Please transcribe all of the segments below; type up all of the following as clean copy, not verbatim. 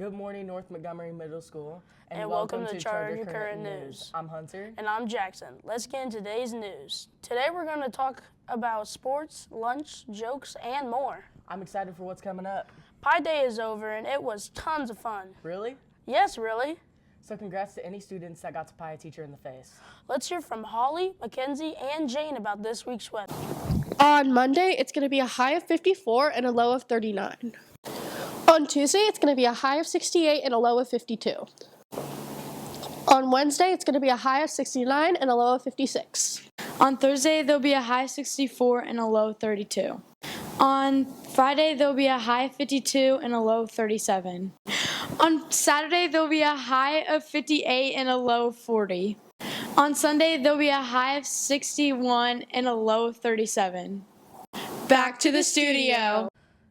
Good morning, North Montgomery Middle School, and welcome to Charter Current News. I'm Hunter. And I'm Jackson. Let's get into today's news. Today we're going to talk about sports, lunch, jokes, and more. I'm excited for what's coming up. Pi Day is over, and it was tons of fun. Really? Yes, really. So congrats to any students that got to pie a teacher in the face. Let's hear from Holly, McKenzie, and Jane about this week's weather. On Monday, it's going to be a high of 54 and a low of 39. On Tuesday, it's going to be a high of 68 and a low of 52. On Wednesday, it's going to be a high of 69 and a low of 56. On Thursday, there'll be a high of 64 and a low of 32. On Friday, there'll be a high of 52 and a low of 37. On Saturday, there'll be a high of 58 and a low of 40. On Sunday, there'll be a high of 61 and a low of 37. Back to the studio.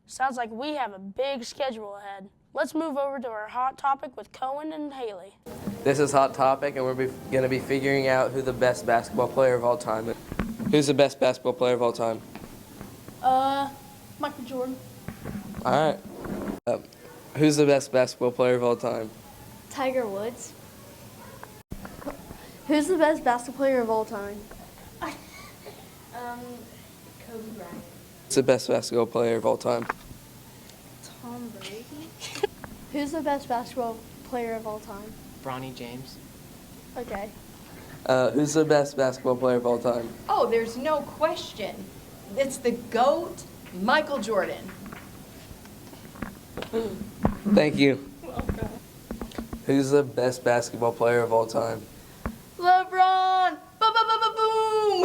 Sounds like we have a big schedule ahead. Let's move over to our hot topic with Cohen and Haley. This is Hot Topic, and we're going to be figuring out who the best basketball player of all time is. Who's the best basketball player of all time? Michael Jordan. All right. Who's the best basketball player of all time? Tiger Woods. Who's the best basketball player of all time? Kobe Bryant. Who's the best basketball player of all time? Tom Brady. Who's the best basketball player of all time? Bronny James. Okay. Who's the best basketball player of all time? Oh, there's no question. It's the GOAT, Michael Jordan. Thank you. Who's the best basketball player of all time? LeBron! Boom!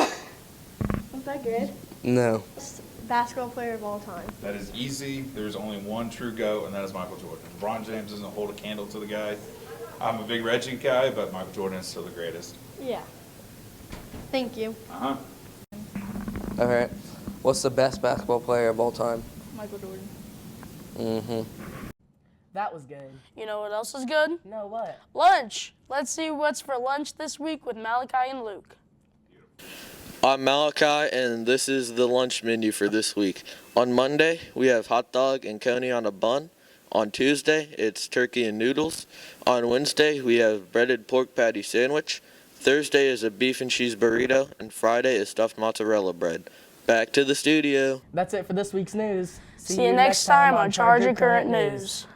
Was that good? No. Basketball player of all time. That is easy. There's only one true GOAT, and that is Michael Jordan. LeBron James doesn't hold a candle to the guy. I'm a big Reggie guy, but Michael Jordan is still the greatest. Yeah. Thank you. Uh-huh. All right. What's the best basketball player of all time? Michael Jordan. Mm-hmm. That was good. You know what else is good? No, what? Lunch. Let's see what's for lunch this week with Malachi and Luke. I'm Malachi, and this is the lunch menu for this week. On Monday, we have hot dog and coney on a bun. On Tuesday, it's turkey and noodles. On Wednesday, we have breaded pork patty sandwich. Thursday is a beef and cheese burrito, and Friday is stuffed mozzarella bread. Back to the studio. That's it for this week's news. See you next time on Charger Current News.